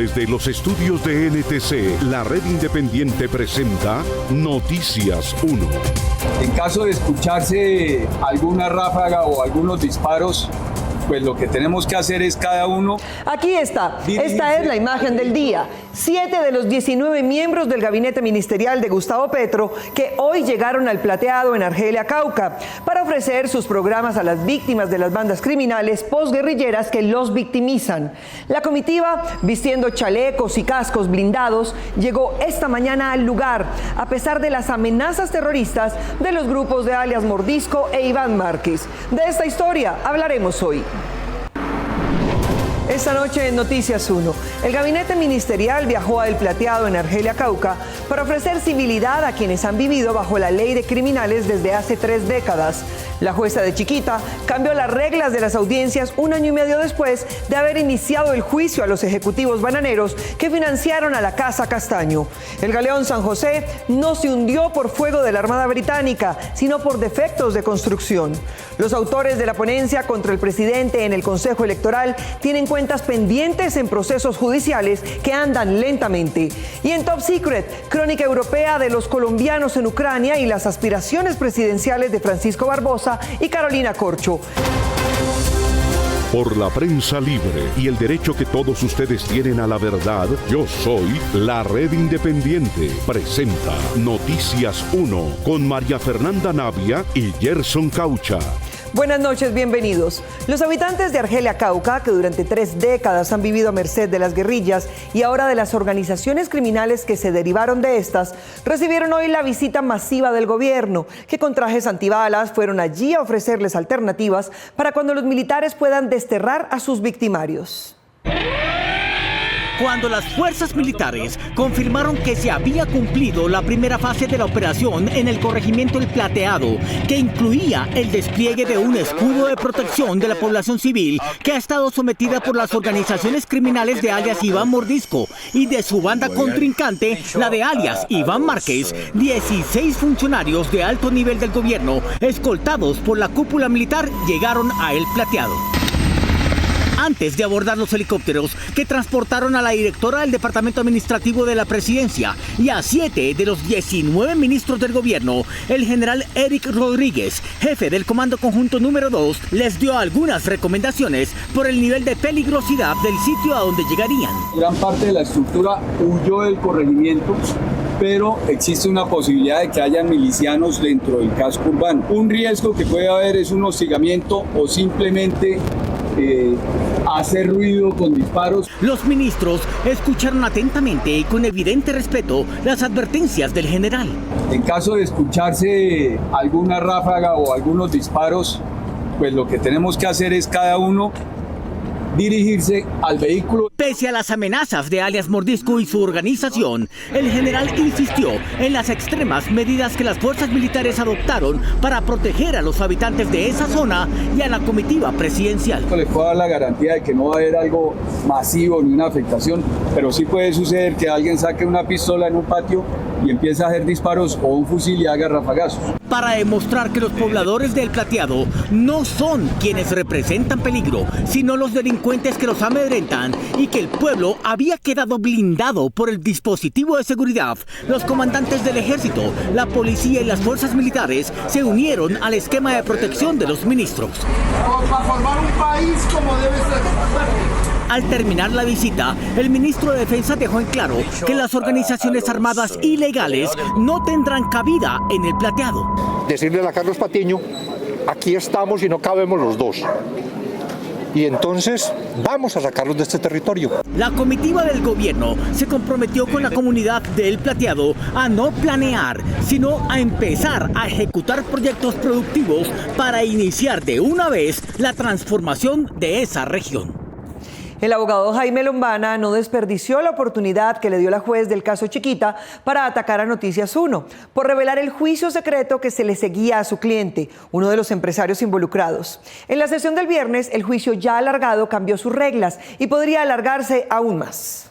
Desde los estudios de NTC, la red independiente presenta Noticias 1. En caso de escucharse alguna ráfaga o algunos disparos, pues lo que tenemos que hacer es cada uno... Aquí está. Esta es la imagen del día. 7 de los 19 miembros del gabinete ministerial de Gustavo Petro que hoy llegaron al Plateado en Argelia, Cauca, para ofrecer sus programas a las víctimas de las bandas criminales posguerrilleras que los victimizan. La comitiva, vistiendo chalecos y cascos blindados, llegó esta mañana al lugar, a pesar de las amenazas terroristas de los grupos de alias Mordisco e Iván Márquez. De esta historia hablaremos hoy. Esta noche en Noticias 1, el gabinete ministerial viajó a El Plateado en Argelia, Cauca, para ofrecer civilidad a quienes han vivido bajo la ley de criminales desde hace 3 décadas. La jueza de Chiquita cambió las reglas de las audiencias 1 año y medio después de haber iniciado el juicio a los ejecutivos bananeros que financiaron a la Casa Castaño. El galeón San José no se hundió por fuego de la Armada Británica, sino por defectos de construcción. Los autores de la ponencia contra el presidente en el Consejo Electoral tienen cuentas pendientes en procesos judiciales que andan lentamente. Y en Top Secret, crónica europea de los colombianos en Ucrania y las aspiraciones presidenciales de Francisco Barbosa y Carolina Corcho. Por la prensa libre y el derecho que todos ustedes tienen a la verdad, yo soy la Red Independiente. Presenta Noticias 1 con María Fernanda Navia y Gerson Caucha. Buenas noches, bienvenidos. Los habitantes de Argelia, Cauca, que durante 3 décadas han vivido a merced de las guerrillas y ahora de las organizaciones criminales que se derivaron de estas, recibieron hoy la visita masiva del gobierno, que con trajes antibalas fueron allí a ofrecerles alternativas para cuando los militares puedan desterrar a sus victimarios. Cuando las fuerzas militares confirmaron que se había cumplido la primera fase de la operación en el corregimiento El Plateado, que incluía el despliegue de un escudo de protección de la población civil que ha estado sometida por las organizaciones criminales de alias Iván Mordisco y de su banda contrincante, la de alias Iván Márquez, 16 funcionarios de alto nivel del gobierno, escoltados por la cúpula militar, llegaron a El Plateado. Antes de abordar los helicópteros que transportaron a la directora del Departamento Administrativo de la Presidencia y a 7 de los 19 ministros del gobierno, el general Eric Rodríguez, jefe del Comando Conjunto número 2, les dio algunas recomendaciones por el nivel de peligrosidad del sitio a donde llegarían. Gran parte de la estructura huyó del corregimiento, pero existe una posibilidad de que haya milicianos dentro del casco urbano. Un riesgo que puede haber es un hostigamiento o simplemente hacer ruido con disparos. Los ministros escucharon atentamente y con evidente respeto las advertencias del general. En caso de escucharse alguna ráfaga o algunos disparos, pues lo que tenemos que hacer es cada uno dirigirse al vehículo. Pese a las amenazas de alias Mordisco y su organización, el general insistió en las extremas medidas que las fuerzas militares adoptaron para proteger a los habitantes de esa zona y a la comitiva presidencial. Esto les puedo dar la garantía de que no va a haber algo masivo ni una afectación, pero sí puede suceder que alguien saque una pistola en un patio y empiece a hacer disparos o un fusil y haga rafagazos. Para demostrar que los pobladores del Plateado no son quienes representan peligro, sino los delincuentes que los amedrentan y que el pueblo había quedado blindado por el dispositivo de seguridad, los comandantes del ejército, la policía y las fuerzas militares se unieron al esquema de protección de los ministros. Para formar un país como debe ser. Al terminar la visita, el ministro de Defensa dejó en claro que las organizaciones armadas ilegales no tendrán cabida en El Plateado. Decirle a Carlos Patiño, aquí estamos y no cabemos los dos. Y entonces vamos a sacarlos de este territorio. La comitiva del gobierno se comprometió con la comunidad de El Plateado a no planear, sino a empezar a ejecutar proyectos productivos para iniciar de una vez la transformación de esa región. El abogado Jaime Lombana no desperdició la oportunidad que le dio la juez del caso Chiquita para atacar a Noticias 1 por revelar el juicio secreto que se le seguía a su cliente, uno de los empresarios involucrados. En la sesión del viernes, el juicio ya alargado cambió sus reglas y podría alargarse aún más.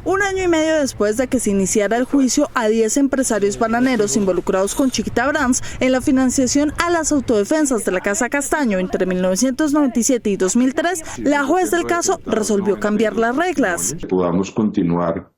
Un año y medio después de que se iniciara el juicio a 10 empresarios bananeros involucrados con Chiquita Brands en la financiación a las autodefensas de la Casa Castaño entre 1997 y 2003, la juez del caso resolvió cambiar las reglas. Podamos continuar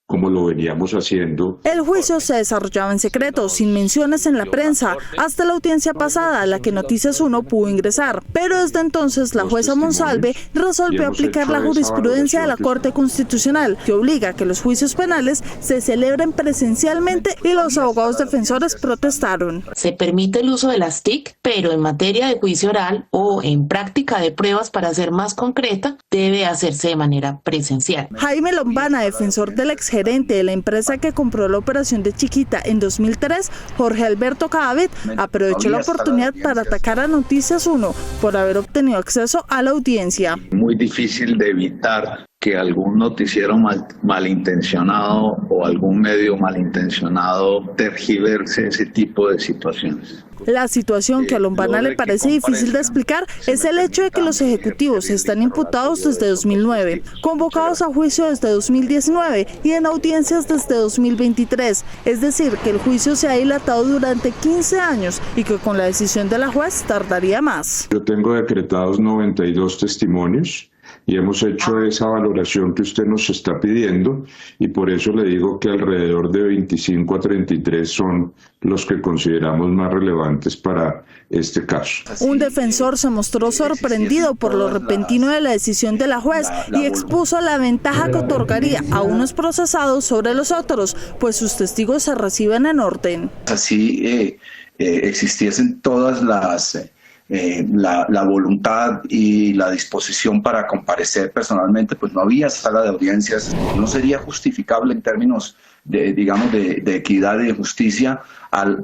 como lo veníamos haciendo. El juicio se desarrollaba en secreto, sin menciones en la prensa, hasta la audiencia pasada a la que Noticias 1 pudo ingresar. Pero desde entonces la jueza Monsalve resolvió aplicar la jurisprudencia de la Corte Constitucional, que obliga a que los juicios penales se celebren presencialmente, y los abogados defensores protestaron. Se permite el uso de las TIC, pero en materia de juicio oral o en práctica de pruebas, para ser más concreta, debe hacerse de manera presencial. Jaime Lombana, defensor del exgerente de la empresa que compró la operación de Chiquita en 2003, Jorge Alberto Cadavid, aprovechó la oportunidad para atacar a Noticias 1 por haber obtenido acceso a la audiencia. Muy difícil de evitar que algún noticiero malintencionado o algún medio malintencionado tergiverse ese tipo de situaciones. La situación que a Lombana le parece difícil de explicar es el hecho de que los ejecutivos están imputados desde 2009, convocados a juicio desde 2019 y en audiencias desde 2023. Es decir, que el juicio se ha dilatado durante 15 años y que con la decisión de la juez tardaría más. Yo tengo decretados 92 testimonios. Y hemos hecho esa valoración que usted nos está pidiendo, y por eso le digo que alrededor de 25 a 33 son los que consideramos más relevantes para este caso. Un defensor se mostró sorprendido por lo repentino de la decisión de la juez y expuso la ventaja que otorgaría a unos procesados sobre los otros, pues sus testigos se reciben en orden. Así existiesen todas las... la voluntad y la disposición para comparecer personalmente, pues no había sala de audiencias. No sería justificable en términos de equidad y de justicia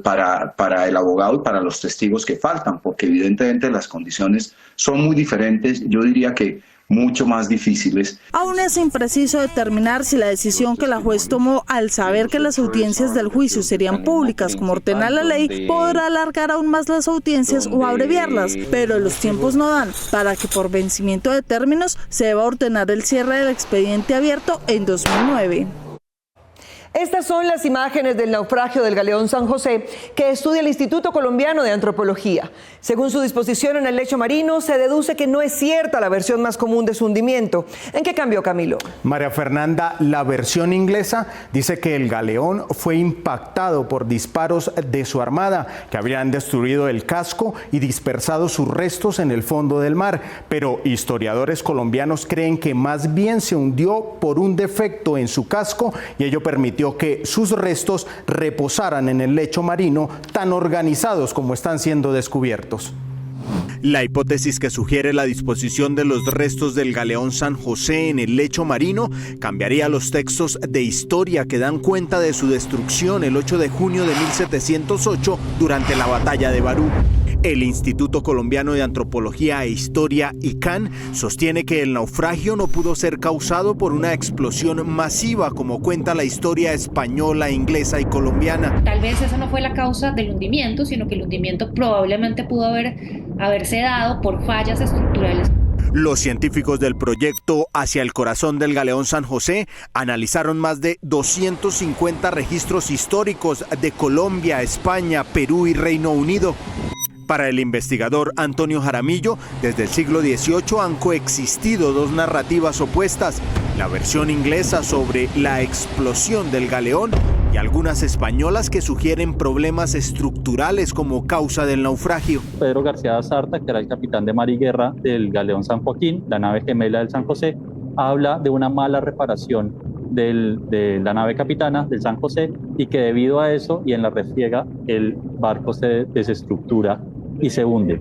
para el abogado y para los testigos que faltan, porque evidentemente las condiciones son muy diferentes. Yo diría que mucho más difíciles. Aún es impreciso determinar si la decisión que la juez tomó al saber que las audiencias del juicio serían públicas como ordena la ley, podrá alargar aún más las audiencias o abreviarlas, pero los tiempos no dan para que por vencimiento de términos se deba ordenar el cierre del expediente abierto en 2009. Estas son las imágenes del naufragio del galeón San José que estudia el Instituto Colombiano de Antropología. Según su disposición en el lecho marino, se deduce que no es cierta la versión más común de su hundimiento. ¿En qué cambió, Camilo? María Fernanda, la versión inglesa dice que el galeón fue impactado por disparos de su armada, que habrían destruido el casco y dispersado sus restos en el fondo del mar. Pero historiadores colombianos creen que más bien se hundió por un defecto en su casco, y ello permitió que sus restos reposaran en el lecho marino, tan organizados como están siendo descubiertos. La hipótesis que sugiere la disposición de los restos del galeón San José en el lecho marino cambiaría los textos de historia que dan cuenta de su destrucción el 8 de junio de 1708 durante la batalla de Barú. El Instituto Colombiano de Antropología e Historia, ICANN, sostiene que el naufragio no pudo ser causado por una explosión masiva, como cuenta la historia española, inglesa y colombiana. Tal vez esa no fue la causa del hundimiento, sino que el hundimiento probablemente pudo haberse dado por fallas estructurales. Los científicos del proyecto Hacia el Corazón del Galeón San José analizaron más de 250 registros históricos de Colombia, España, Perú y Reino Unido. Para el investigador Antonio Jaramillo, desde el siglo XVIII han coexistido dos narrativas opuestas, la versión inglesa sobre la explosión del galeón y algunas españolas que sugieren problemas estructurales como causa del naufragio. Pedro García Sarta, que era el capitán de mar y guerra del galeón San Joaquín, la nave gemela del San José, habla de una mala reparación de la nave capitana del San José, y que debido a eso y en la refriega el barco se desestructura y se hunde.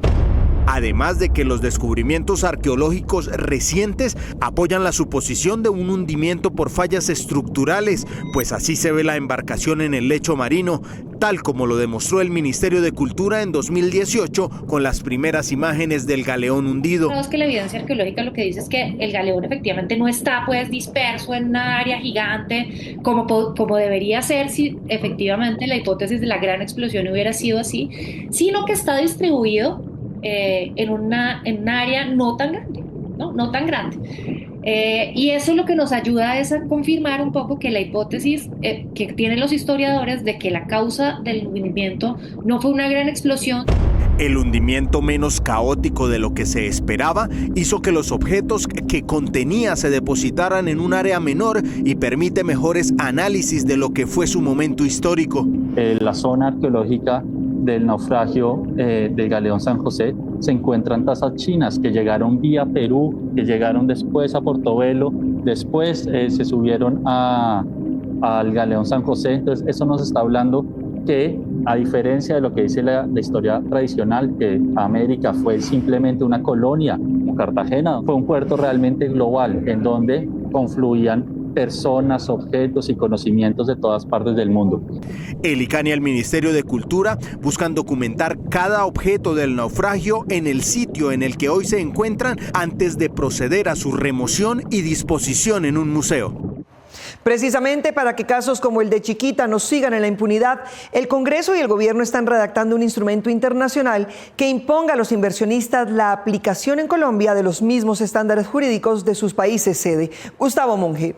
Además de que los descubrimientos arqueológicos recientes apoyan la suposición de un hundimiento por fallas estructurales, pues así se ve la embarcación en el lecho marino, tal como lo demostró el Ministerio de Cultura en 2018 con las primeras imágenes del galeón hundido. Es que la evidencia arqueológica lo que dice es que el galeón efectivamente no está disperso en una área gigante como debería ser si efectivamente la hipótesis de la gran explosión hubiera sido así, sino que está distribuido en un área no tan grande, no tan grande. Y eso lo que nos ayuda es a confirmar un poco que la hipótesis que tienen los historiadores de que la causa del hundimiento no fue una gran explosión. El hundimiento menos caótico de lo que se esperaba hizo que los objetos que contenía se depositaran en un área menor y permite mejores análisis de lo que fue su momento histórico. La zona arqueológica del naufragio del Galeón San José se encuentran tazas chinas que llegaron vía Perú, que llegaron después a Portobelo, después se subieron al Galeón San José. Entonces eso nos está hablando que, a diferencia de lo que dice la historia tradicional, que América fue simplemente una colonia, como Cartagena, fue un puerto realmente global en donde confluían personas, objetos y conocimientos de todas partes del mundo. El ICANN y el Ministerio de Cultura buscan documentar cada objeto del naufragio en el sitio en el que hoy se encuentran antes de proceder a su remoción y disposición en un museo. Precisamente para que casos como el de Chiquita no sigan en la impunidad, el Congreso y el Gobierno están redactando un instrumento internacional que imponga a los inversionistas la aplicación en Colombia de los mismos estándares jurídicos de sus países sede. Gustavo Monge.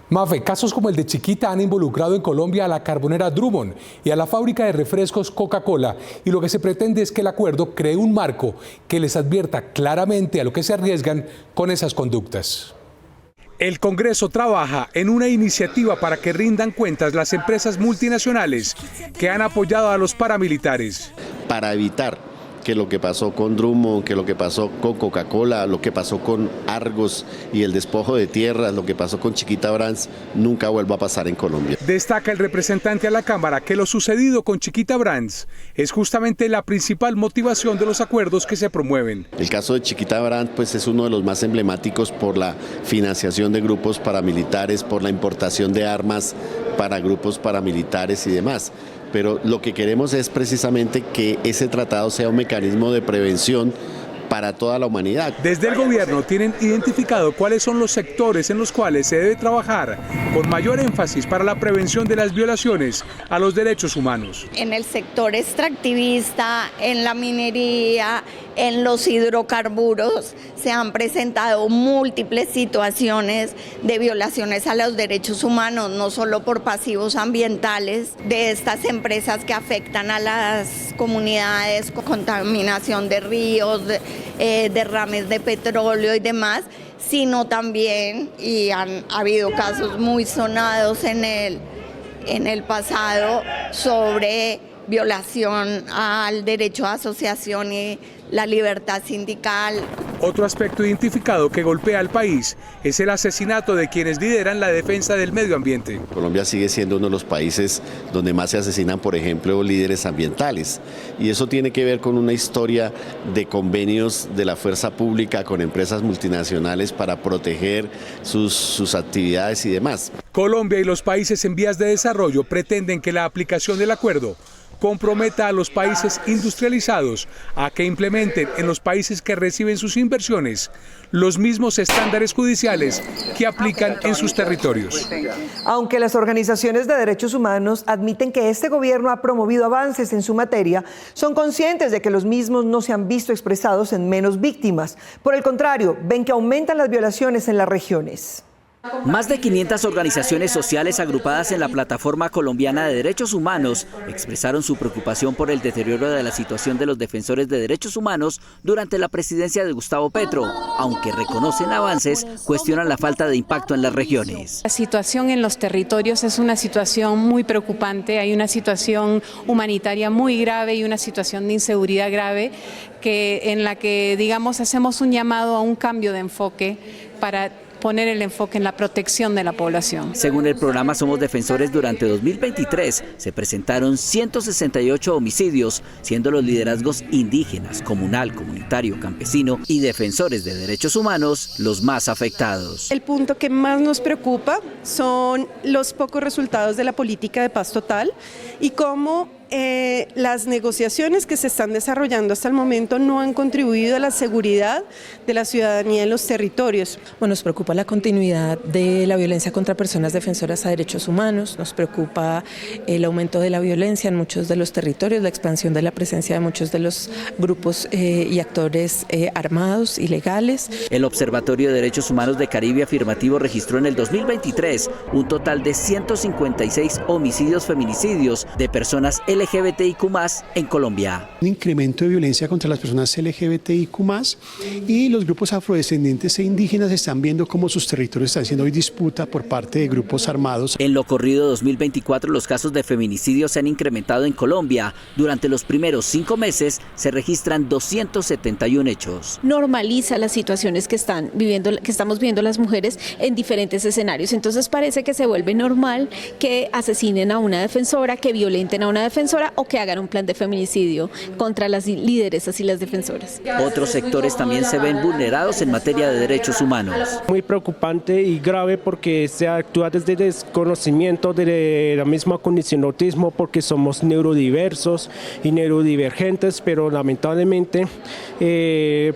Mafe, casos como el de Chiquita han involucrado en Colombia a la carbonera Drummond y a la fábrica de refrescos Coca-Cola, y lo que se pretende es que el acuerdo cree un marco que les advierta claramente a lo que se arriesgan con esas conductas. El Congreso trabaja en una iniciativa para que rindan cuentas las empresas multinacionales que han apoyado a los paramilitares. Para evitar que lo que pasó con Drummond, que lo que pasó con Coca-Cola, lo que pasó con Argos y el despojo de tierras, lo que pasó con Chiquita Brands, nunca vuelva a pasar en Colombia. Destaca el representante a la Cámara que lo sucedido con Chiquita Brands es justamente la principal motivación de los acuerdos que se promueven. El caso de Chiquita Brands pues, es uno de los más emblemáticos por la financiación de grupos paramilitares, por la importación de armas para grupos paramilitares y demás. Pero lo que queremos es precisamente que ese tratado sea un mecanismo de prevención para toda la humanidad. Desde el gobierno tienen identificado cuáles son los sectores en los cuales se debe trabajar con mayor énfasis para la prevención de las violaciones a los derechos humanos. En el sector extractivista, en la minería, en los hidrocarburos, se han presentado múltiples situaciones de violaciones a los derechos humanos, no solo por pasivos ambientales de estas empresas que afectan a las comunidades, contaminación de ríos, derrames de petróleo y demás, sino también, y han habido casos muy sonados en el pasado sobre violación al derecho a asociación y la libertad sindical. Otro aspecto identificado que golpea al país es el asesinato de quienes lideran la defensa del medio ambiente. Colombia sigue siendo uno de los países donde más se asesinan, por ejemplo, líderes ambientales. Y eso tiene que ver con una historia de convenios de la fuerza pública con empresas multinacionales para proteger sus actividades y demás. Colombia y los países en vías de desarrollo pretenden que la aplicación del acuerdo comprometa a los países industrializados a que implementen en los países que reciben sus inversiones los mismos estándares judiciales que aplican en sus territorios. Aunque las organizaciones de derechos humanos admiten que este gobierno ha promovido avances en su materia, son conscientes de que los mismos no se han visto expresados en menos víctimas. Por el contrario, ven que aumentan las violaciones en las regiones. Más de 500 organizaciones sociales agrupadas en la Plataforma Colombiana de Derechos Humanos expresaron su preocupación por el deterioro de la situación de los defensores de derechos humanos durante la presidencia de Gustavo Petro. Aunque reconocen avances, cuestionan la falta de impacto en las regiones. La situación en los territorios es una situación muy preocupante, hay una situación humanitaria muy grave y una situación de inseguridad grave en la que, digamos, hacemos un llamado a un cambio de enfoque para poner el enfoque en la protección de la población. Según el programa Somos Defensores, durante 2023 se presentaron 168 homicidios, siendo los liderazgos indígenas, comunal, comunitario, campesino y defensores de derechos humanos los más afectados. El punto que más nos preocupa son los pocos resultados de la política de paz total y cómo las negociaciones que se están desarrollando hasta el momento no han contribuido a la seguridad de la ciudadanía en los territorios. Bueno, nos preocupa la continuidad de la violencia contra personas defensoras a derechos humanos, nos preocupa el aumento de la violencia en muchos de los territorios, la expansión de la presencia de muchos de los grupos y actores armados ilegales. El Observatorio de Derechos Humanos de Caribe Afirmativo registró en el 2023 un total de 156 homicidios feminicidios de personas LGBTIQ+ en Colombia. Un incremento de violencia contra las personas LGBTIQ+, y los grupos afrodescendientes e indígenas están viendo cómo sus territorios están siendo hoy disputa por parte de grupos armados. En lo corrido 2024, los casos de feminicidio se han incrementado en Colombia. Durante los primeros 5 meses se registran 271 hechos. Normaliza las situaciones que estamos viviendo las mujeres en diferentes escenarios. Entonces parece que se vuelve normal que asesinen a una defensora, que violenten a una defensora o que hagan un plan de feminicidio contra las lideresas y las defensoras. Otros sectores también se ven vulnerados en materia de derechos humanos. Muy preocupante y grave porque se actúa desde desconocimiento de la misma condición de autismo, porque somos neurodiversos y neurodivergentes, pero lamentablemente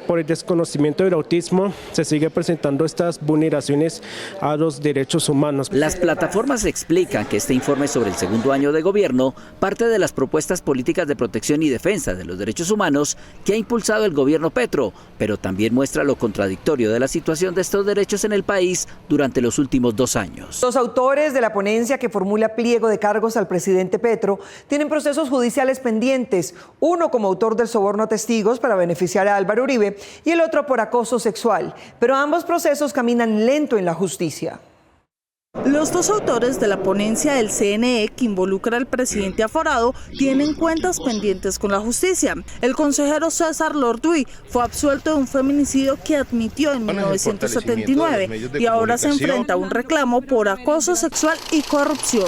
por el desconocimiento del autismo se sigue presentando estas vulneraciones a los derechos humanos. Las plataformas explican que este informe sobre el segundo año de gobierno parte de las propuestas políticas de protección y defensa de los derechos humanos que ha impulsado el gobierno Petro, pero también muestra lo contradictorio de la situación de estos derechos en el país durante los últimos 2 años. Los autores de la ponencia que formula pliego de cargos al presidente Petro tienen procesos judiciales pendientes, uno como autor del soborno a testigos para beneficiar a Álvaro Uribe y el otro por acoso sexual, pero ambos procesos caminan lento en la justicia. Los 2 autores de la ponencia del CNE que involucra al presidente aforado tienen cuentas pendientes con la justicia. El consejero César Lorduy fue absuelto de un feminicidio que admitió en 1979 y ahora se enfrenta a un reclamo por acoso sexual y corrupción.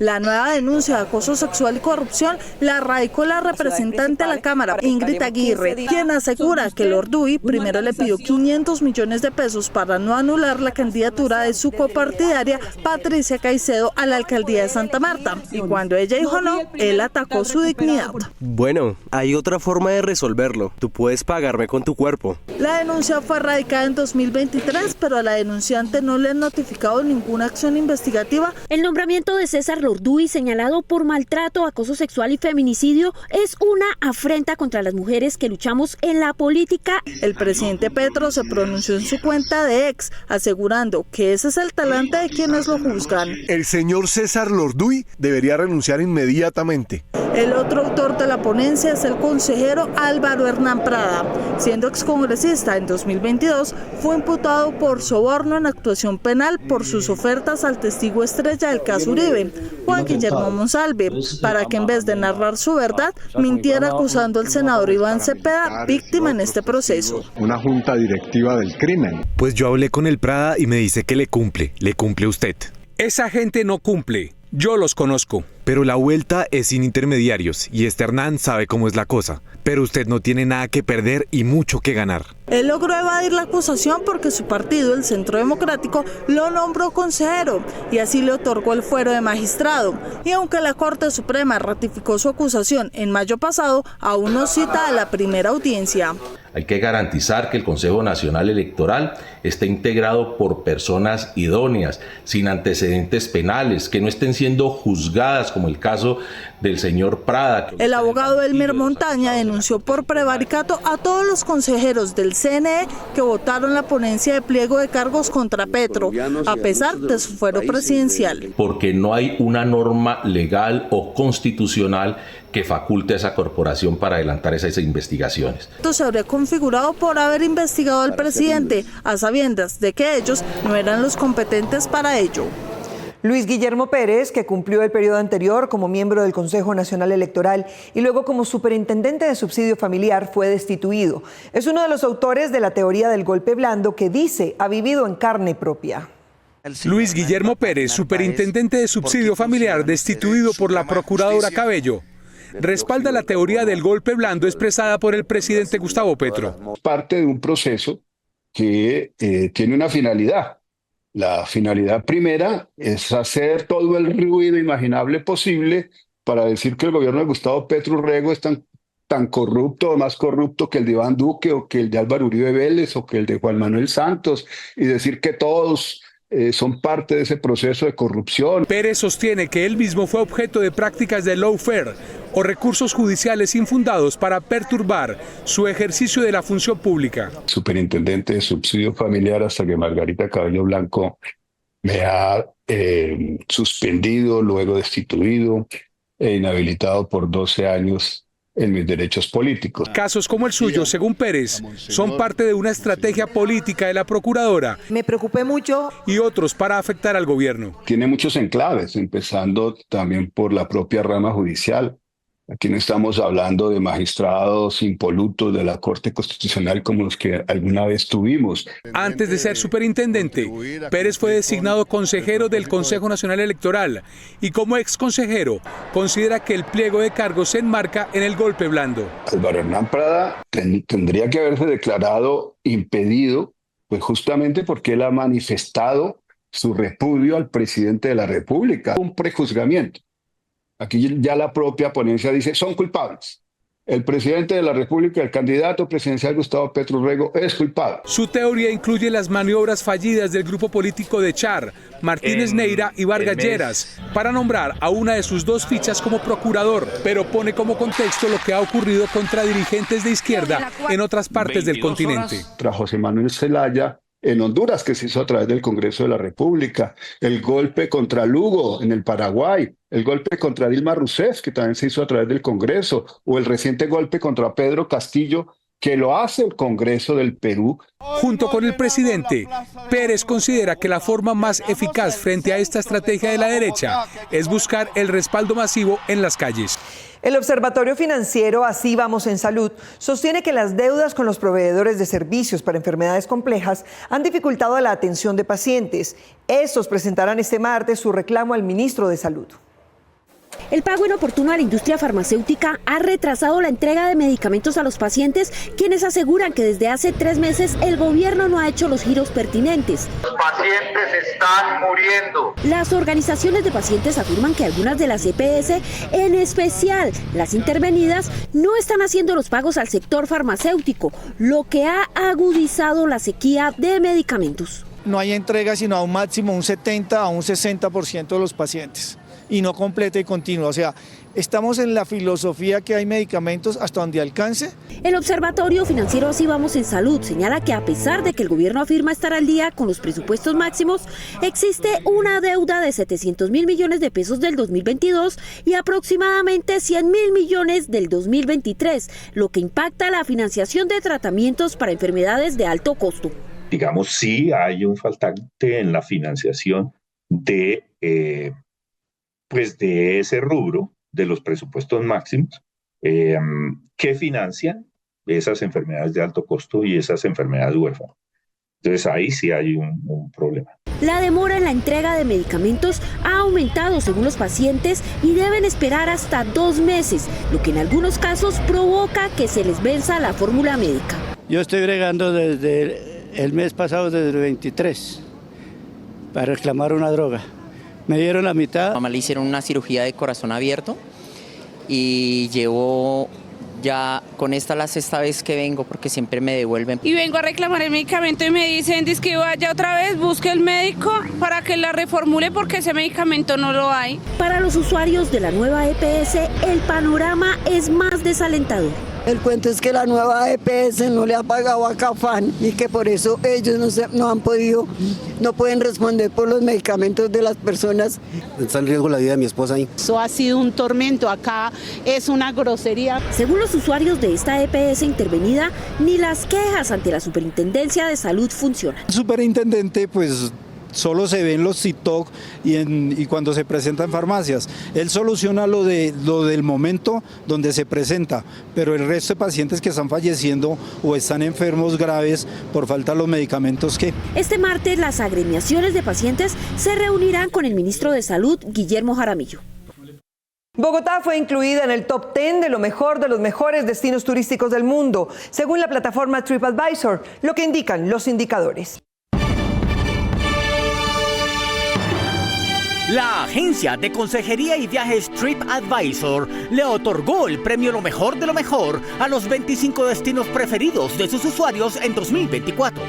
La nueva denuncia de acoso sexual y corrupción la radicó la representante de la Cámara, Ingrid Aguirre, quien asegura que Lorduy primero le pidió 500 millones de pesos para no anular la candidatura de su copartidaria Patricia Caicedo a la alcaldía de Santa Marta, y cuando ella dijo no, él atacó su dignidad. Bueno, hay otra forma de resolverlo. Tú puedes pagarme con tu cuerpo. La denuncia fue radicada en 2023, pero a la denunciante no le han notificado ninguna acción investigativa. El nombramiento de César Lorduy, señalado por maltrato, acoso sexual y feminicidio, es una afrenta contra las mujeres que luchamos en la política. El presidente Petro se pronunció en su cuenta de X, asegurando que ese es el talante de quienes lo juzgan. El señor César Lorduy debería renunciar inmediatamente. El otro autor de la ponencia es el consejero Álvaro Hernán Prada. Siendo excongresista en 2022, fue imputado por soborno en actuación penal por sus ofertas al testigo estrella del caso Uribe, Juan Guillermo Monsalve, para que en vez de narrar su verdad, mintiera acusando al senador Iván Cepeda, víctima en este proceso. Una junta directiva del crimen. Pues yo hablé con el Prada y me dice que le cumple usted. Esa gente no cumple. Yo los conozco. Pero la vuelta es sin intermediarios y Hernán sabe cómo es la cosa. Pero usted no tiene nada que perder y mucho que ganar. Él logró evadir la acusación porque su partido, el Centro Democrático, lo nombró consejero y así le otorgó el fuero de magistrado. Y aunque la Corte Suprema ratificó su acusación en mayo pasado, aún no cita a la primera audiencia. Hay que garantizar que el Consejo Nacional Electoral esté integrado por personas idóneas, sin antecedentes penales, que no estén siendo juzgadas, como el caso del señor Prada. El abogado Elmer Montaña denunció por prevaricato a todos los consejeros del CNE que votaron la ponencia de pliego de cargos contra Petro, a pesar de su fuero presidencial. Porque no hay una norma legal o constitucional que faculte a esa corporación para adelantar esas investigaciones. Esto se habría configurado por haber investigado al presidente, a sabiendas de que ellos no eran los competentes para ello. Luis Guillermo Pérez, que cumplió el periodo anterior como miembro del Consejo Nacional Electoral y luego como superintendente de subsidio familiar, fue destituido. Es uno de los autores de la teoría del golpe blando que dice ha vivido en carne propia. Luis Guillermo Pérez, superintendente de subsidio familiar, destituido por la procuradora Cabello, respalda la teoría del golpe blando expresada por el presidente Gustavo Petro. Parte de un proceso que tiene una finalidad, La finalidad primera es hacer todo el ruido imaginable posible para decir que el gobierno de Gustavo Petro Urrego es tan corrupto o más corrupto que el de Iván Duque o que el de Álvaro Uribe Vélez o que el de Juan Manuel Santos, y decir que todos son parte de ese proceso de corrupción. Pérez sostiene que él mismo fue objeto de prácticas de lawfare o recursos judiciales infundados para perturbar su ejercicio de la función pública. Superintendente de subsidio familiar hasta que Margarita Cabello Blanco me ha suspendido, luego destituido e inhabilitado por 12 años en mis derechos políticos. Casos como el suyo, según Pérez, son parte de una estrategia política de la procuradora. Me preocupé mucho. Y otros para afectar al gobierno. Tiene muchos enclaves, empezando también por la propia rama judicial. Aquí no estamos hablando de magistrados impolutos de la Corte Constitucional como los que alguna vez tuvimos. Antes de ser superintendente, Pérez fue designado consejero del Consejo Nacional Electoral y como exconsejero considera que el pliego de cargos se enmarca en el golpe blando. Álvaro Hernán Prada tendría que haberse declarado impedido, pues justamente porque él ha manifestado su repudio al presidente de la República. Un prejuzgamiento. Aquí ya la propia ponencia dice, son culpables. El presidente de la República, el candidato presidencial Gustavo Petro Urrego, es culpable. Su teoría incluye las maniobras fallidas del grupo político de Char, Martínez Neira y Vargas Lleras, para nombrar a una de sus dos fichas como procurador, pero pone como contexto lo que ha ocurrido contra dirigentes de izquierda en otras partes del continente. Tras José Manuel Zelaya, en Honduras, que se hizo a través del Congreso de la República, el golpe contra Lugo en el Paraguay, el golpe contra Dilma Rousseff, que también se hizo a través del Congreso, o el reciente golpe contra Pedro Castillo, que lo hace el Congreso del Perú. Junto con el presidente, Pérez considera que la forma más eficaz frente a esta estrategia de la derecha es buscar el respaldo masivo en las calles. El Observatorio Financiero Así Vamos en Salud sostiene que las deudas con los proveedores de servicios para enfermedades complejas han dificultado la atención de pacientes. Estos presentarán este martes su reclamo al ministro de Salud. El pago inoportuno a la industria farmacéutica ha retrasado la entrega de medicamentos a los pacientes, quienes aseguran que desde hace 3 meses el gobierno no ha hecho los giros pertinentes. Los pacientes están muriendo. Las organizaciones de pacientes afirman que algunas de las EPS, en especial las intervenidas, no están haciendo los pagos al sector farmacéutico, lo que ha agudizado la sequía de medicamentos. No hay entrega sino a un máximo un 70 a un 60% de los pacientes. Y no completa y continua, o sea, estamos en la filosofía que hay medicamentos hasta donde alcance. El Observatorio Financiero Así Vamos en Salud señala que a pesar de que el gobierno afirma estar al día con los presupuestos máximos, existe una deuda de 700.000 millones de pesos del 2022 y aproximadamente 100.000 millones del 2023, lo que impacta la financiación de tratamientos para enfermedades de alto costo. Digamos, sí hay un faltante en la financiación de ese rubro de los presupuestos máximos que financian esas enfermedades de alto costo y esas enfermedades huérfanas. Entonces ahí sí hay un problema. La demora en la entrega de medicamentos ha aumentado según los pacientes y deben esperar hasta 2 meses, lo que en algunos casos provoca que se les venza la fórmula médica. Yo estoy bregando desde el mes pasado, desde el 23, para reclamar una droga. Me dieron la mitad. A mamá le hicieron una cirugía de corazón abierto y llevo ya con esta la 6ª vez que vengo porque siempre me devuelven. Y vengo a reclamar el medicamento y me dicen que vaya otra vez, busque el médico para que la reformule porque ese medicamento no lo hay. Para los usuarios de la nueva EPS, el panorama es más desalentador. El cuento es que la nueva EPS no le ha pagado a Cafán y que por eso ellos no pueden responder por los medicamentos de las personas. Está en riesgo la vida de mi esposa ahí. Eso ha sido un tormento, acá es una grosería. Según los usuarios de esta EPS intervenida, ni las quejas ante la Superintendencia de Salud funcionan. El superintendente pues solo se ve en los TikTok y cuando se presenta en farmacias. Él soluciona lo del momento donde se presenta, pero el resto de pacientes que están falleciendo o están enfermos graves por falta de los medicamentos que... Este martes las agremiaciones de pacientes se reunirán con el ministro de Salud, Guillermo Jaramillo. Bogotá fue incluida en el top 10 de lo mejor de los mejores destinos turísticos del mundo, según la plataforma TripAdvisor, lo que indican los indicadores. La agencia de consejería y viajes TripAdvisor le otorgó el premio Lo Mejor de lo Mejor a los 25 destinos preferidos de sus usuarios en 2024.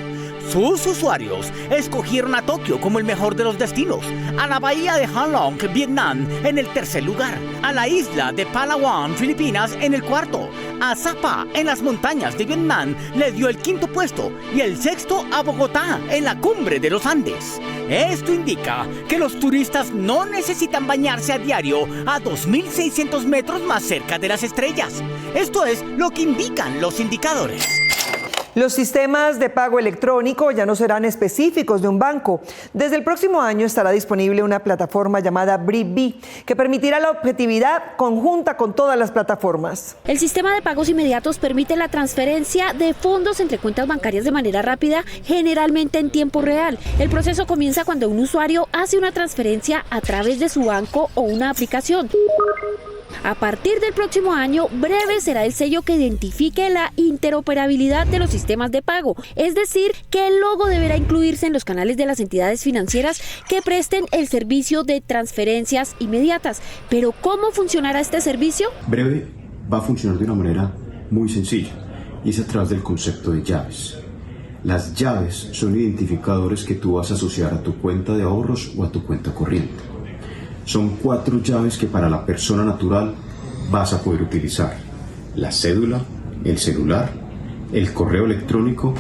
Sus usuarios escogieron a Tokio como el mejor de los destinos, a la bahía de Halong, Vietnam, en el tercer lugar, a la isla de Palawan, Filipinas, en el cuarto, a Sapa, en las montañas de Vietnam, le dio el quinto puesto y el sexto a Bogotá, en la cumbre de los Andes. Esto indica que los turistas no necesitan bañarse a diario a 2.600 metros más cerca de las estrellas. Esto es lo que indican los indicadores. Los sistemas de pago electrónico ya no serán específicos de un banco. Desde el próximo año estará disponible una plataforma llamada BRIB, que permitirá la objetividad conjunta con todas las plataformas. El sistema de pagos inmediatos permite la transferencia de fondos entre cuentas bancarias de manera rápida, generalmente en tiempo real. El proceso comienza cuando un usuario hace una transferencia a través de su banco o una aplicación. A partir del próximo año, Breve será el sello que identifique la interoperabilidad de los sistemas de pago, es decir, que el logo deberá incluirse en los canales de las entidades financieras que presten el servicio de transferencias inmediatas. Pero ¿cómo funcionará este servicio? Breve va a funcionar de una manera muy sencilla, y es a través del concepto de llaves. Las llaves son identificadores que tú vas a asociar a tu cuenta de ahorros o a tu cuenta corriente. Son 4 llaves que para la persona natural vas a poder utilizar: la cédula, el celular, el correo electrónico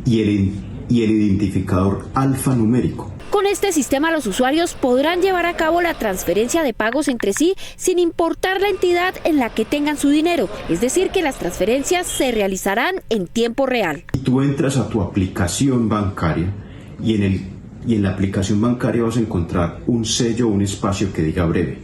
y el identificador alfanumérico. Con este sistema, los usuarios podrán llevar a cabo la transferencia de pagos entre sí sin importar la entidad en la que tengan su dinero, es decir, que las transferencias se realizarán en tiempo real. Tú entras a tu aplicación bancaria y en la aplicación bancaria vas a encontrar un sello o un espacio que diga Breve.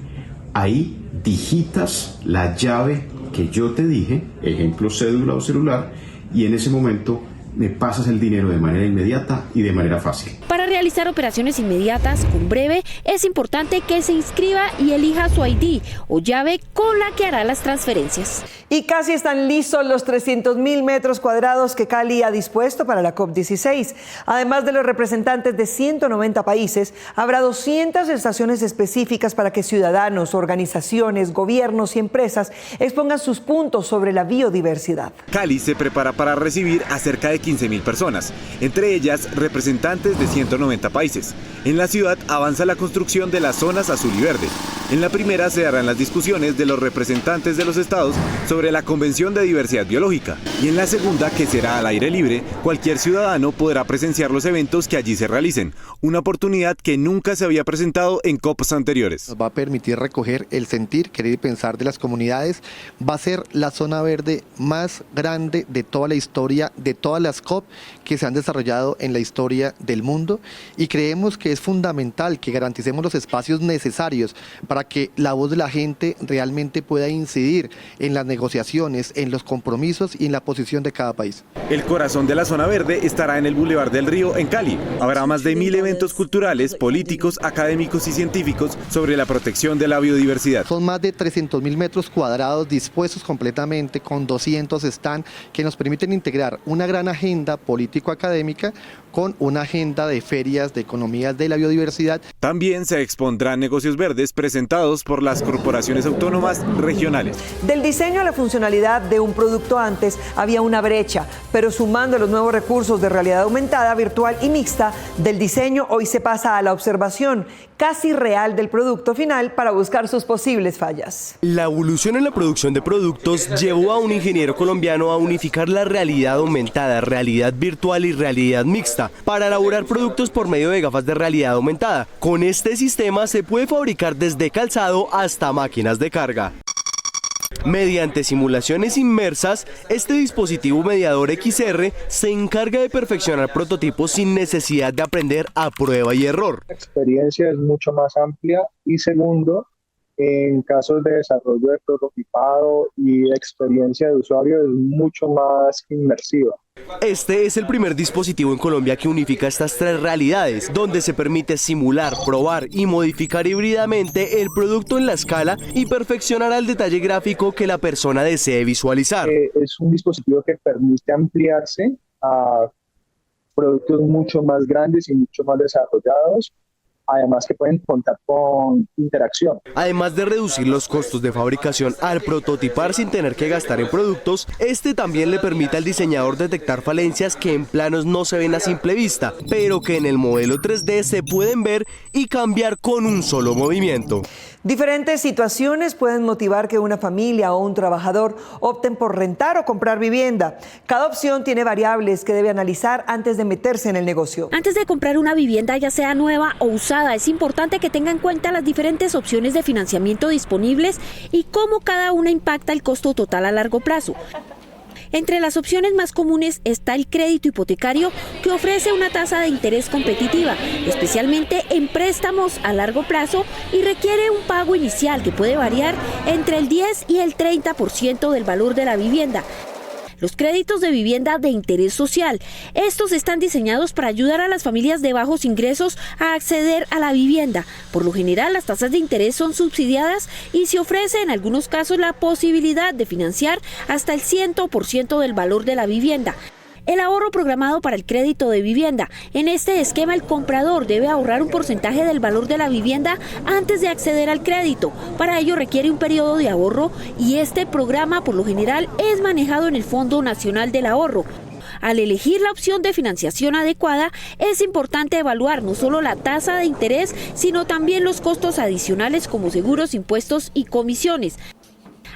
Ahí digitas la llave que yo te dije, ejemplo cédula o celular, y en ese momento me pasas el dinero de manera inmediata y de manera fácil. Para realizar operaciones inmediatas con Breve, es importante que se inscriba y elija su ID o llave con la que hará las transferencias. Y casi están listos los 300.000 metros cuadrados que Cali ha dispuesto para la COP16. Además de los representantes de 190 países, habrá 200 estaciones específicas para que ciudadanos, organizaciones, gobiernos y empresas expongan sus puntos sobre la biodiversidad. Cali se prepara para recibir a cerca de 15.000 personas, entre ellas representantes de 190 países. En la ciudad avanza la construcción de las zonas azul y verde. En la primera se darán las discusiones de los representantes de los estados sobre la Convención de Diversidad Biológica, y en la segunda, que será al aire libre, cualquier ciudadano podrá presenciar los eventos que allí se realicen, una oportunidad que nunca se había presentado en COPs anteriores. Nos va a permitir recoger el sentir, querer y pensar de las comunidades. Va a ser la zona verde más grande de toda la historia, de todas las COP que se han desarrollado en la historia del mundo, y creemos que es fundamental que garanticemos los espacios necesarios para que la voz de la gente realmente pueda incidir en las negociaciones, en los compromisos y en la posición de cada país. El corazón de la zona verde estará en el Boulevard del Río, en Cali. Habrá más de 1.000 eventos culturales, políticos, académicos y científicos sobre la protección de la biodiversidad. Son más de 300.000 metros cuadrados dispuestos completamente, con 200 stands que nos permiten integrar una gran agenda político-académica con una agenda de ferias, de economías de la biodiversidad. También se expondrán negocios verdes presentados por las corporaciones autónomas regionales. Del diseño a la funcionalidad de un producto antes había una brecha, pero sumando los nuevos recursos de realidad aumentada, virtual y mixta, del diseño hoy se pasa a la observación casi real del producto final para buscar sus posibles fallas. La evolución en la producción de productos llevó a un ingeniero colombiano a unificar la realidad aumentada, realidad virtual y realidad mixta para elaborar productos por medio de gafas de realidad aumentada. Con este sistema se puede fabricar desde calzado hasta máquinas de carga. Mediante simulaciones inmersas, este dispositivo mediador XR se encarga de perfeccionar prototipos sin necesidad de aprender a prueba y error. La experiencia es mucho más amplia, y segundo, en casos de desarrollo de prototipado y experiencia de usuario es mucho más inmersiva. Este es el primer dispositivo en Colombia que unifica estas tres realidades, donde se permite simular, probar y modificar híbridamente el producto en la escala y perfeccionar al detalle gráfico que la persona desee visualizar. Es un dispositivo que permite ampliarse a productos mucho más grandes y mucho más desarrollados, además que pueden contar con interacción. Además de reducir los costos de fabricación al prototipar sin tener que gastar en productos, este también le permite al diseñador detectar falencias que en planos no se ven a simple vista, pero que en el modelo 3D se pueden ver y cambiar con un solo movimiento. Diferentes situaciones pueden motivar que una familia o un trabajador opten por rentar o comprar vivienda. Cada opción tiene variables que debe analizar antes de meterse en el negocio. Antes de comprar una vivienda, ya sea nueva o usada, es importante que tenga en cuenta las diferentes opciones de financiamiento disponibles y cómo cada una impacta el costo total a largo plazo. Entre las opciones más comunes está el crédito hipotecario, que ofrece una tasa de interés competitiva, especialmente en préstamos a largo plazo, y requiere un pago inicial que puede variar entre el 10 y el 30% del valor de la vivienda. Los créditos de vivienda de interés social. Estos están diseñados para ayudar a las familias de bajos ingresos a acceder a la vivienda. Por lo general, las tasas de interés son subsidiadas y se ofrece en algunos casos la posibilidad de financiar hasta el 100% del valor de la vivienda. El ahorro programado para el crédito de vivienda. En este esquema, el comprador debe ahorrar un porcentaje del valor de la vivienda antes de acceder al crédito. Para ello requiere un periodo de ahorro y este programa por lo general es manejado en el Fondo Nacional del Ahorro. Al elegir la opción de financiación adecuada, es importante evaluar no solo la tasa de interés, sino también los costos adicionales como seguros, impuestos y comisiones.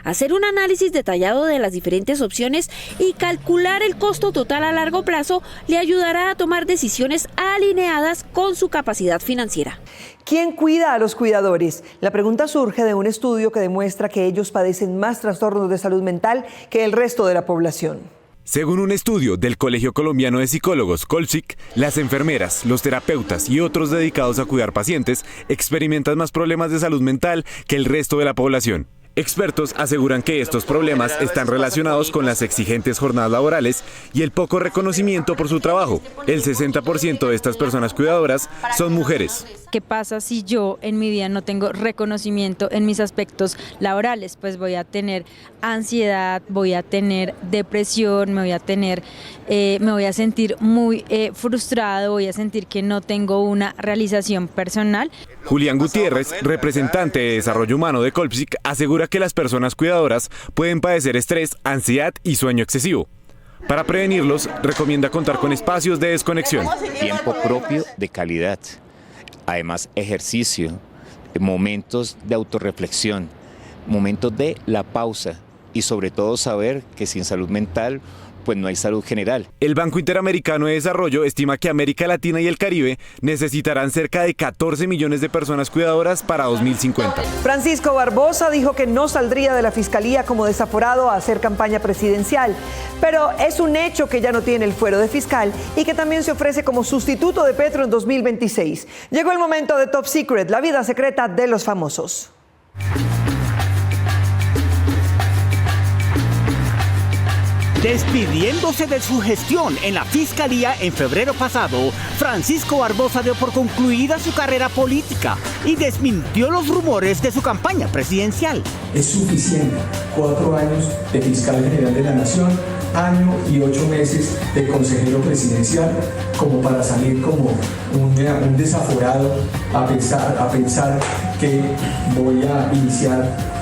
Hacer un análisis detallado de las diferentes opciones y calcular el costo total a largo plazo le ayudará a tomar decisiones alineadas con su capacidad financiera. ¿Quién cuida a los cuidadores? La pregunta surge de un estudio que demuestra que ellos padecen más trastornos de salud mental que el resto de la población. Según un estudio del Colegio Colombiano de Psicólogos, Colpsic, las enfermeras, los terapeutas y otros dedicados a cuidar pacientes experimentan más problemas de salud mental que el resto de la población. Expertos aseguran que estos problemas están relacionados con las exigentes jornadas laborales y el poco reconocimiento por su trabajo. El 60% de estas personas cuidadoras son mujeres. ¿Qué pasa si yo en mi vida no tengo reconocimiento en mis aspectos laborales? Pues voy a tener ansiedad, voy a tener depresión, me voy a sentir muy frustrado, voy a sentir que no tengo una realización personal. Julián Gutiérrez, representante de Desarrollo Humano de Colpsic, asegura que las personas cuidadoras pueden padecer estrés, ansiedad y sueño excesivo. Para prevenirlos, recomienda contar con espacios de desconexión. Tiempo propio de calidad. Además, ejercicio, momentos de autorreflexión, momentos de la pausa y sobre todo saber que sin salud mental pues no hay salud general. El Banco Interamericano de Desarrollo estima que América Latina y el Caribe necesitarán cerca de 14 millones de personas cuidadoras para 2050. Francisco Barbosa dijo que no saldría de la Fiscalía como desaforado a hacer campaña presidencial, pero es un hecho que ya no tiene el fuero de fiscal y que también se ofrece como sustituto de Petro en 2026. Llegó el momento de Top Secret, la vida secreta de los famosos. Despidiéndose de su gestión en la Fiscalía en febrero pasado, Francisco Barbosa dio por concluida su carrera política y desmintió los rumores de su campaña presidencial. Es suficiente 4 años de fiscal general de la Nación, año y 8 meses de consejero presidencial como para salir como un desaforado a pensar que voy a iniciar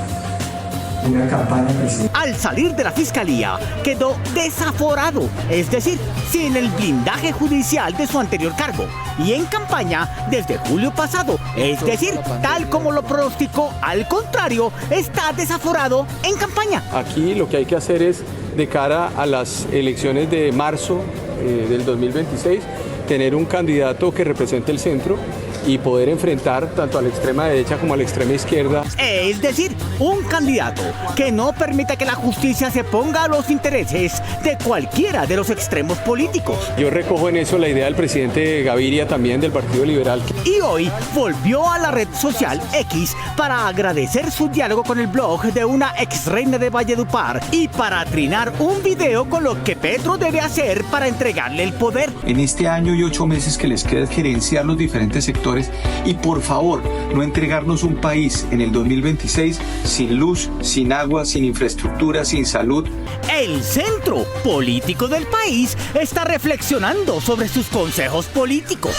una campaña presidencial. Al salir de la Fiscalía, quedó desaforado, es decir, sin el blindaje judicial de su anterior cargo, y en campaña desde julio pasado, es decir, tal como lo pronosticó, al contrario, está desaforado en campaña. Aquí lo que hay que hacer es, de cara a las elecciones de marzo del 2026, tener un candidato que represente el centro y poder enfrentar tanto a la extrema derecha como a la extrema izquierda. Es decir, un candidato que no permita que la justicia se ponga a los intereses de cualquiera de los extremos políticos. Yo recojo en eso la idea del presidente Gaviria, también del Partido Liberal. Y hoy volvió a la red social X para agradecer su diálogo con el blog de una ex reina de Valledupar y para trinar un video con lo que Petro debe hacer para entregarle el poder. En este año y 8 meses que les queda, gerenciar los diferentes sectores y por favor no entregarnos un país en el 2026 sin luz, sin agua, sin infraestructura, sin salud. El centro político del país está reflexionando sobre sus consejos políticos.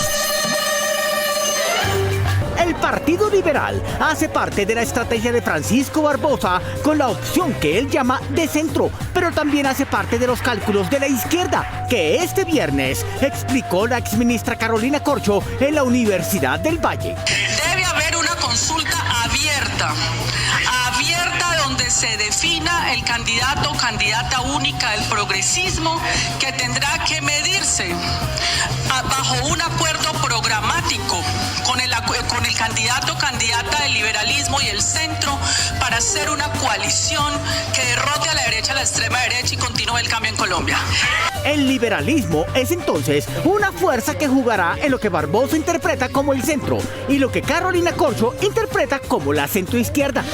El Partido Liberal hace parte de la estrategia de Francisco Barbosa con la opción que él llama de centro, pero también hace parte de los cálculos de la izquierda, que este viernes explicó la exministra Carolina Corcho en la Universidad del Valle. Debe haber una consulta abierta donde se defina el candidato o candidata única del progresismo, que tendrá que medirse bajo un acuerdo programático con el candidato o candidata del liberalismo y el centro, para hacer una coalición que derrote a la derecha, a la extrema derecha, y continúe el cambio en Colombia. El liberalismo es entonces una fuerza que jugará en lo que Barbosa interpreta como el centro y lo que Carolina Corcho interpreta como la centroizquierda.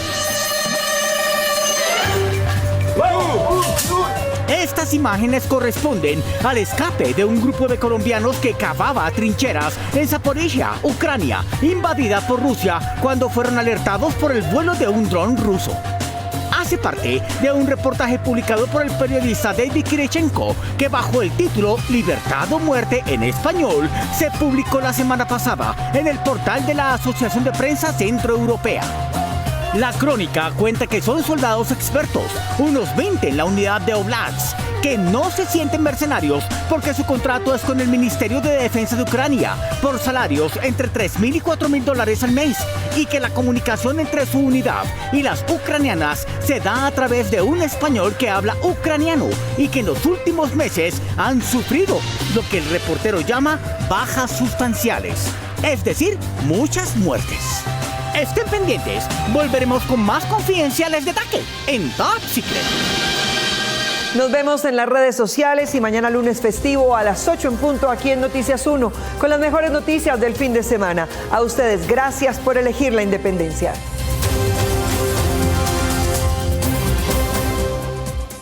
Estas imágenes corresponden al escape de un grupo de colombianos que cavaba trincheras en Zaporizhia, Ucrania, invadida por Rusia, cuando fueron alertados por el vuelo de un dron ruso. Hace parte de un reportaje publicado por el periodista David Kirechenko, que bajo el título Libertad o Muerte en español, se publicó la semana pasada en el portal de la Asociación de Prensa Centroeuropea. La crónica cuenta que son soldados expertos, unos 20 en la unidad de Oblast, que no se sienten mercenarios porque su contrato es con el Ministerio de Defensa de Ucrania por salarios entre $3.000 y $4.000 al mes, y que la comunicación entre su unidad y las ucranianas se da a través de un español que habla ucraniano, y que en los últimos meses han sufrido lo que el reportero llama bajas sustanciales, es decir, muchas muertes. Estén pendientes, volveremos con más confidenciales de ataque en Top Secret. Nos vemos en las redes sociales y mañana lunes festivo a las 8 en punto aquí en Noticias 1 con las mejores noticias del fin de semana. A ustedes, gracias por elegir la independencia.